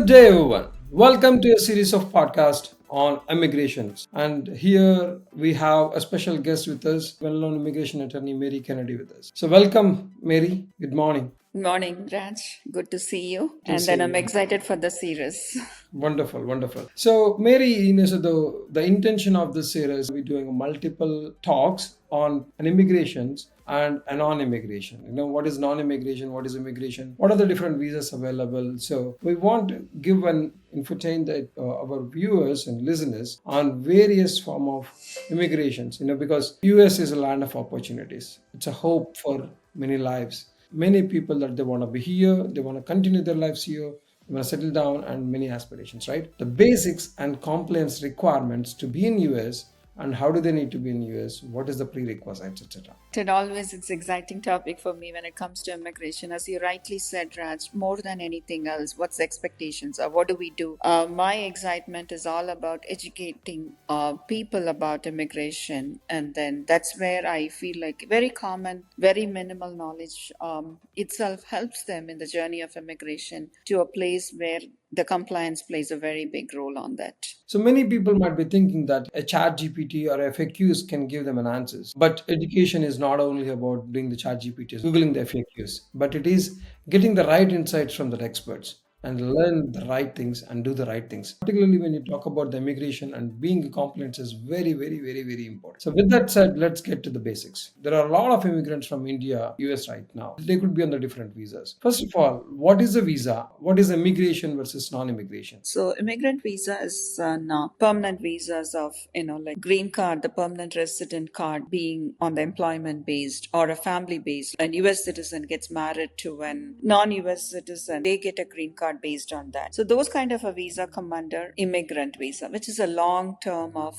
day, everyone. Welcome to a series of podcasts on immigrations. And here we have a special guest with us, well-known immigration attorney Mary Kennedy with us. So welcome, Mary. Good morning. Good morning, Raj. Good to see you. To And see then I'm you. excited for the series. Wonderful, wonderful. So, Mary, so the intention of this series, we're doing multiple talks on an immigrations and a non-immigration. What is non-immigration? What is immigration? What are the different visas available? So, we want to give an infotain that our viewers and listeners on various form of immigrations. Because US is a land of opportunities. It's a hope for many lives. Many people that they want to be here, they want to continue their lives here, they want to settle down, and many aspirations, right? The basics and compliance requirements to be in US, and how do they need to be in US, what is the prerequisites, etc. It's an exciting topic for me when it comes to immigration. As you rightly said, Raj, more than anything else, what's the expectations or what do we do? My excitement is all about educating people about immigration. And then that's where I feel like very common, very minimal knowledge itself helps them in the journey of immigration to a place where the compliance plays a very big role on that. So many people might be thinking that a chat GPT or FAQs can give them an answers. But education is not only about doing the chat GPTs, Googling the FAQs, but it is getting the right insights from the experts and learn the right things and do the right things. Particularly when you talk about the immigration and being compliant is very, very, very, very important. So with that said, let's get to the basics. There are a lot of immigrants from India, US right now. They could be on the different visas. First of all, what is a visa? What is immigration versus non-immigration? So immigrant visa is permanent visas of, like green card, the permanent resident card being on the employment based or a family based. An US citizen gets married to an non-US citizen, they get a green card based on that. So those kind of a visa come under immigrant visa, which is a long term of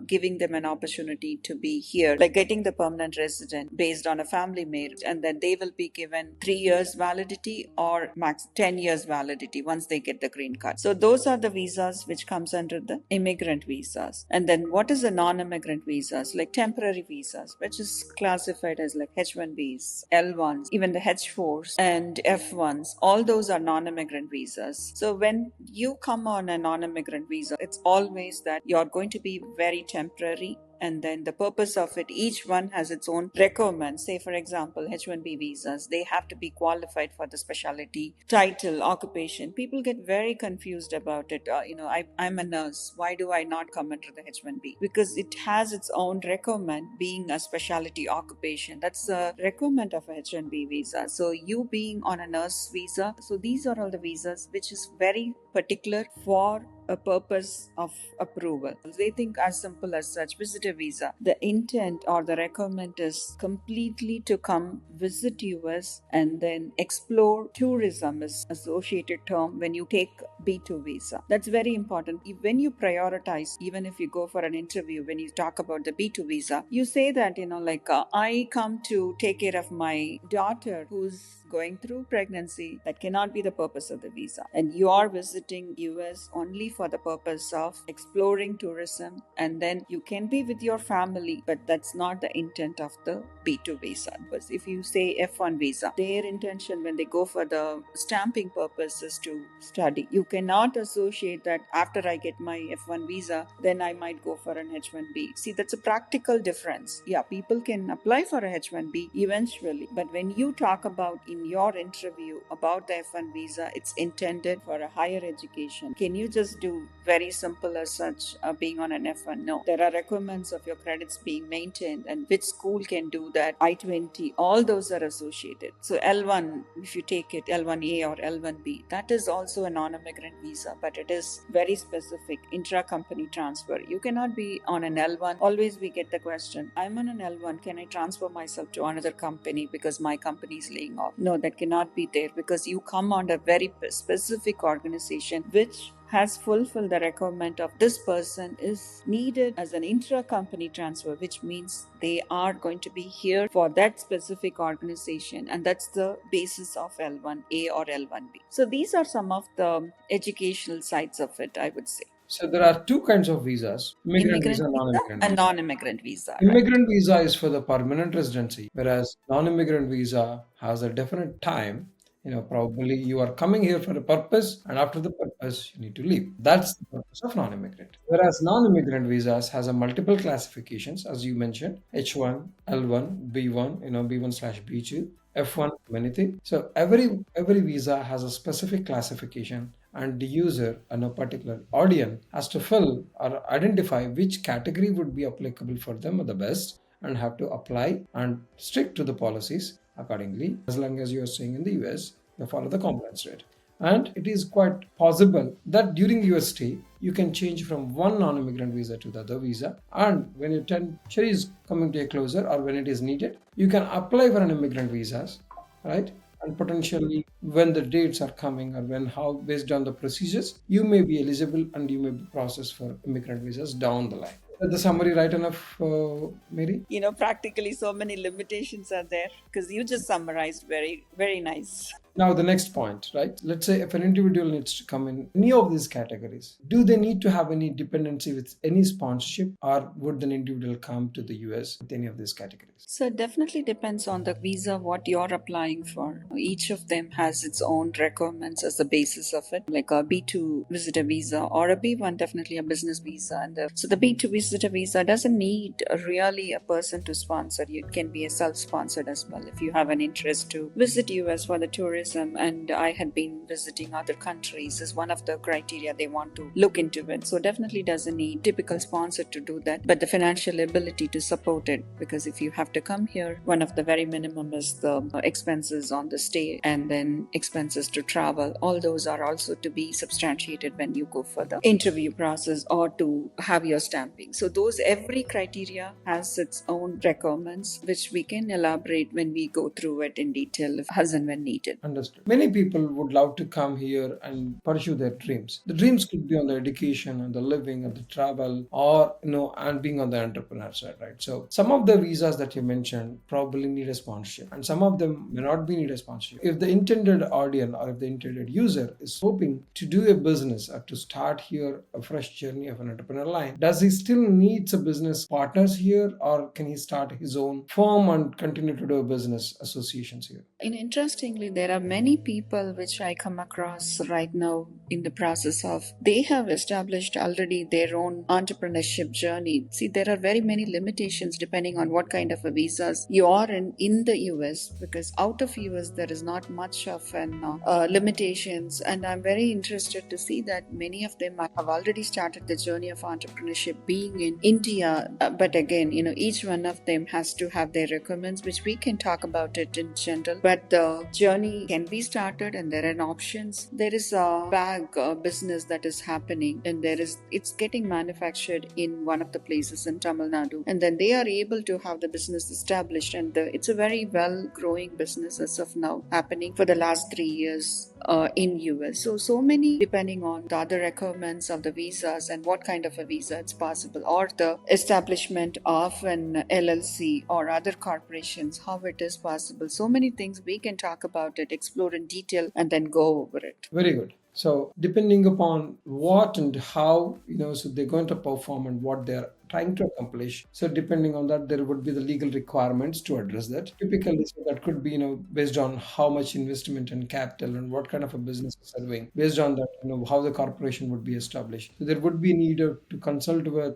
giving them an opportunity to be here, like getting the permanent resident based on a family marriage, and then they will be given 3 years validity or max 10 years validity once they get the green card. So those are the visas which comes under the immigrant visas. And then what is the non-immigrant visas? Like temporary visas, which is classified as like H1Bs, L1s, even the H4s and F1s. All those are non-immigrant visas. So when you come on a non-immigrant visa, it's always that you're going to be very temporary, and then the purpose of it, each one has its own requirements. Say for example, H1B visas, they have to be qualified for the specialty, title, occupation. People get very confused about it. I'm a nurse, why do I not come under the H1B? Because it has its own requirement, being a specialty occupation. That's a requirement of a H1B visa. So you being on a nurse visa, so these are all the visas which is very particular for a purpose of approval. They think as simple as such, visitor visa. The intent or the requirement is completely to come visit US and then explore. Tourism is associated term when you take B2 visa. That's very important. When you prioritize, even if you go for an interview, when you talk about the B2 visa, you say that, I come to take care of my daughter who's going through pregnancy. That cannot be the purpose of the visa. And you are visiting US only for the purpose of exploring tourism, and then you can be with your family, but that's not the intent of the B2 visa. But if you say F1 visa, their intention when they go for the stamping purpose is to study. You cannot associate that after I get my F1 visa, then I might go for an H1B. See, that's a practical difference. Yeah, people can apply for a H1B eventually, but when you talk about in your interview about the F1 visa, it's intended for a higher education. Can you just do very simple as such being on an F1? No. There are requirements of your credits being maintained and which school can do that. I-20, all those are associated. So L1, if you take it, L1A or L1B, that is also a non-immigrant visa, but it is very specific, intra-company transfer. You cannot be on an L1. Always we get the question, I'm on an L1, can I transfer myself to another company because my company is laying off? No, that cannot be there because you come under very specific organization which has fulfilled the requirement of this person is needed as an intra-company transfer, which means they are going to be here for that specific organization, and that's the basis of L1A or L1B. So these are some of the educational sides of it, I would say. So there are two kinds of visas: immigrant Immigrant visa, visa non-immigrant and visa. non-immigrant visa, right? Immigrant visa is for the permanent residency, whereas non-immigrant visa has a definite time Probably you are coming here for a purpose, and after the purpose, you need to leave. That's the purpose of non-immigrant. Whereas non-immigrant visas has a multiple classifications, as you mentioned, H1, L1, B1, B1/B2, F1, many things. So every visa has a specific classification, and the user and a particular audience has to fill or identify which category would be applicable for them the best, and have to apply and stick to the policies accordingly. As long as you are staying in the US, you follow the compliance rate. And it is quite possible that during your stay, you can change from one non-immigrant visa to the other visa. And when your tenure is coming to a closer, or when it is needed, you can apply for an immigrant visas, right? And potentially when the dates are coming, or based on the procedures, you may be eligible and you may be processed for immigrant visas down the line. Is the summary right enough, Mary? Practically so many limitations are there because you just summarized very, very nice. Now, the next point, right? Let's say if an individual needs to come in any of these categories, do they need to have any dependency with any sponsorship, or would an individual come to the US with any of these categories? So it definitely depends on the visa, what you're applying for. Each of them has its own requirements as the basis of it, like a B2 visitor visa or a B1, definitely a business visa. So the B2 visitor visa doesn't need really a person to sponsor you. It can be a self-sponsored as well. If you have an interest to visit US for the tourism, and I had been visiting other countries, is one of the criteria they want to look into it. So definitely doesn't need typical sponsor to do that, but the financial ability to support it, because if you have to come here, one of the very minimum is the expenses on the stay, and then expenses to travel. All those are also to be substantiated when you go for the interview process or to have your stamping. So every criteria has its own requirements, which we can elaborate when we go through it in detail as and when needed. Understood. Many people would love to come here and pursue their dreams. The dreams could be on the education and the living and the travel, or and being on the entrepreneur side, right? So some of the visas that you mentioned probably need a sponsorship, and some of them may not be need a sponsorship. If the intended audience or if the intended user is hoping to do a business or to start here a fresh journey of an entrepreneur line, does he still needs a business partners here, or can he start his own firm and continue to do business associations here? And interestingly, there are many people which I come across right now in the process of, they have established already their own entrepreneurship journey. See, there are very many limitations depending on what kind of a visas you are in the US, because out of US there is not much of an limitations, and I'm very interested to see that many of them have already started the journey of entrepreneurship being in India. But again, each one of them has to have their requirements, which we can talk about it in general. But the journey can be started, and there are options. There is a bag business that is happening, and it's getting manufactured in one of the places in Tamil Nadu, and then they are able to have the business established, and it's a very well growing business as of now, happening for the last 3 years in US. So many, depending on the other requirements of the visas and what kind of a visa it's possible, or the establishment of an LLC or other corporations, how it is possible. So many things we can talk about it, explore in detail, and then go over it. Very good. So depending upon what and how, so they're going to perform and what they're trying to accomplish. So depending on that, there would be the legal requirements to address that. Typically, so that could be, based on how much investment and capital and what kind of a business is doing. Based on that, how the corporation would be established. So there would be need to consult with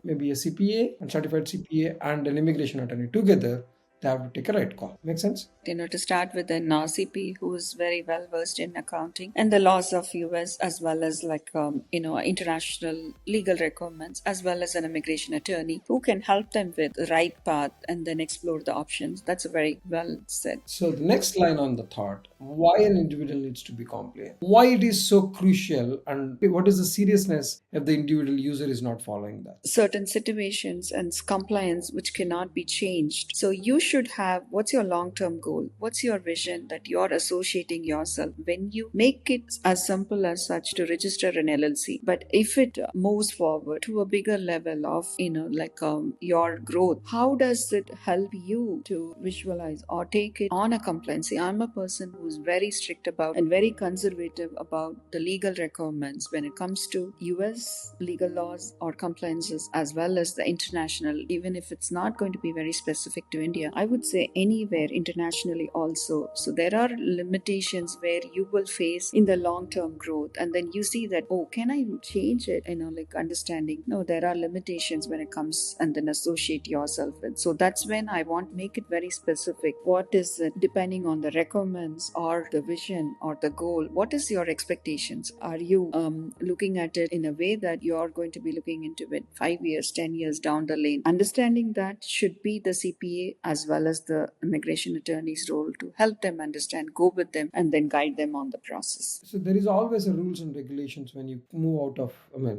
maybe a CPA, and certified CPA, and an immigration attorney together. They have to take a right call. Make sense? To start with an CP who is very well versed in accounting and the laws of US, as well as international legal requirements, as well as an immigration attorney who can help them with the right path and then explore the options. That's a very well said. So the next line on the thought, why an individual needs to be compliant, why it is so crucial, and what is the seriousness if the individual user is not following that? Certain situations and compliance which cannot be changed. So you should have, what's your long-term goal? What's your vision that you're associating yourself? When you make it as simple as such to register an LLC, but if it moves forward to a bigger level of, your growth, how does it help you to visualize or take it on a compliance? See, I'm a person who's very strict about and very conservative about the legal requirements when it comes to US legal laws or compliances, as well as the international. Even if it's not going to be very specific to India, I would say anywhere internationally also. So there are limitations where you will face in the long term growth, and then you see that, oh, can I change it? Like understanding, no, there are limitations when it comes, and then associate yourself with. So that's when I want to make it very specific. What is it, depending on the requirements or the vision or the goal? What is your expectations? Are you looking at it in a way that you're going to be looking into it 5 years, 10 years down the lane? Understanding that should be the CPA as well as the immigration attorney's role to help them understand, go with them, and then guide them on the process. So there is always a rules and regulations when you move out of,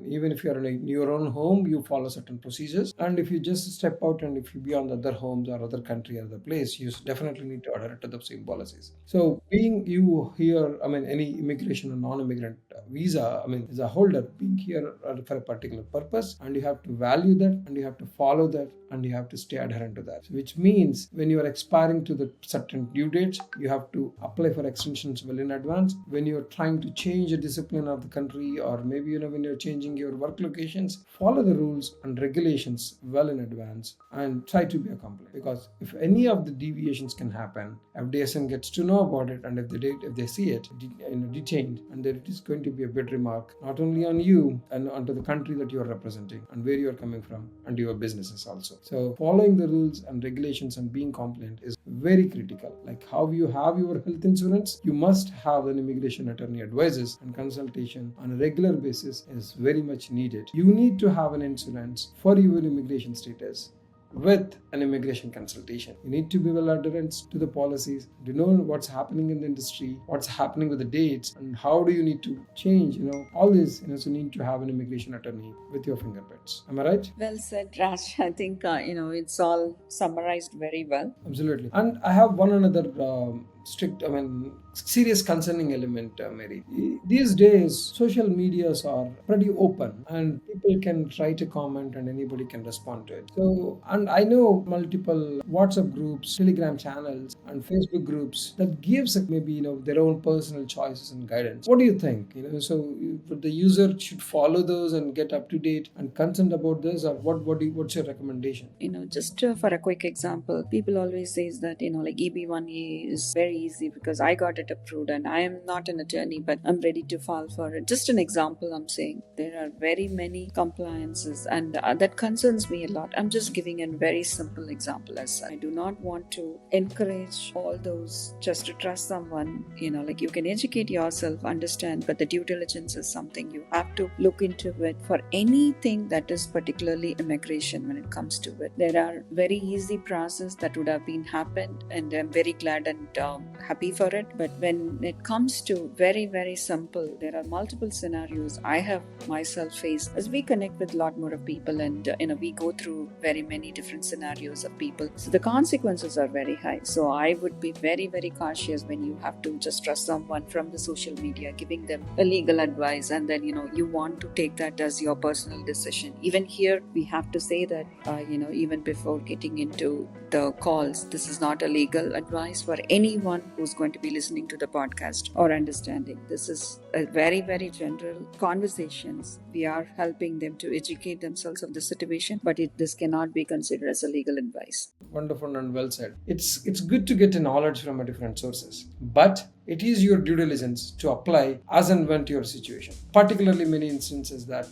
even if you're in your own home, you follow certain procedures. And if you just step out and if you be on the other homes or other country or other place, you definitely need to adhere to the same policies. So being you here, any immigration or non-immigrant visa, is a holder being here for a particular purpose, and you have to value that, and you have to follow that, and you have to stay adherent to that. So which means when you are expiring to the certain due dates, you have to apply for extensions well in advance. When you're trying to change the discipline of the country, or maybe when you're changing your work locations, follow the rules and regulations well in advance and try to be compliant. Because if any of the deviations can happen, FDSN gets to know about it, and if they see it detained, and then it is going to be a bad remark not only on you and onto the country that you are representing and where you are coming from and your businesses also. So following the rules and regulations and being compliant is very critical. Like how you have your health insurance, you must have an immigration attorney advices, and consultation on a regular basis is very much needed. You need to have an insurance for your immigration status with an immigration consultation. You need to be well adherent to the policies, to know what's happening in the industry, what's happening with the dates, and how do you need to change, all this, so you need to have an immigration attorney with your fingerprints. Am I right? Well said, Raj. I think, it's all summarized very well. Absolutely. And I have one another serious concerning element, Mary. These days, social medias are pretty open, and people can try to comment and anybody can respond to it. So, and I know multiple WhatsApp groups, Telegram channels, and Facebook groups that gives maybe their own personal choices and guidance. What do you think? So the user should follow those and get up to date and consent about this, or what's your recommendation? Just for a quick example, people always say that like EB1A is very easy because I got it approved, and I am not an attorney, but I'm ready to file for it. Just an example, I'm saying there are very many compliances, and that concerns me a lot. I'm just giving a very simple example, as I do not want to encourage all those just to trust someone. Like you can educate yourself, understand, but the due diligence is something you have to look into it for anything that is particularly immigration. When it comes to it, there are very easy process that would have been happened, and I'm very glad and happy for it. But when it comes to very, very simple, there are multiple scenarios I have myself faced as we connect with a lot more of people, and we go through very many different scenarios of people. So the consequences are very high. So I would be very, very cautious when you have to just trust someone from the social media, giving them a legal advice, and then you want to take that as your personal decision. Even here, we have to say that even before getting into the calls, this is not a legal advice for anyone who's going to be listening to the podcast or understanding. This is a very, very general conversations. We are helping them to educate themselves of the situation, but this cannot be considered as a legal advice. Wonderful and well said. It's good to get knowledge from different sources, but it is your due diligence to apply as and when to your situation. Particularly many instances that,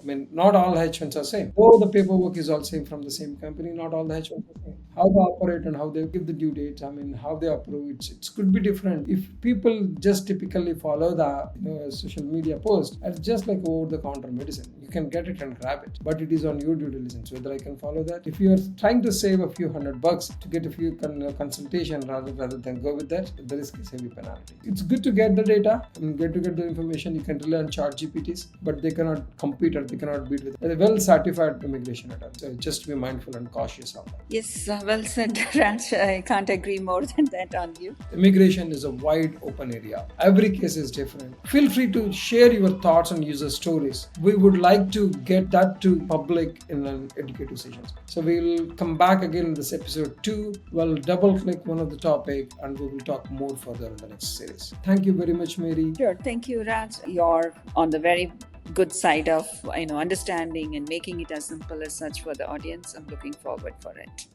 not all H1s are same. Though the paperwork is all same from the same company, not all the H1s are same. How they operate and how they give the due date, how they approve, it could be different. If people just typically follow the social media post, it's just like over-the-counter medicine. You can get it and grab it, but it is on your due diligence whether I can follow that. If you are trying to save a few $100 to get a few consultation rather than go with that, the risk is heavy penalty. It's good to get the data and get the information. You can rely on ChatGPTs, but they cannot compete or they cannot beat with a well-certified immigration attorney. So just be mindful and cautious of that. Yes, well said, Raj. I can't agree more than that on you. Immigration is a wide open area. Every case is different. Feel free to share your thoughts and user stories. We would like to get that to public in an educative sessions. So we'll come back again in this episode 2. We'll double click one of the topic and we will talk more further in the next series. Thank you very much, Mary. Sure. Thank you, Raj. You're on the very good side of understanding and making it as simple as such for the audience. I'm looking forward for it.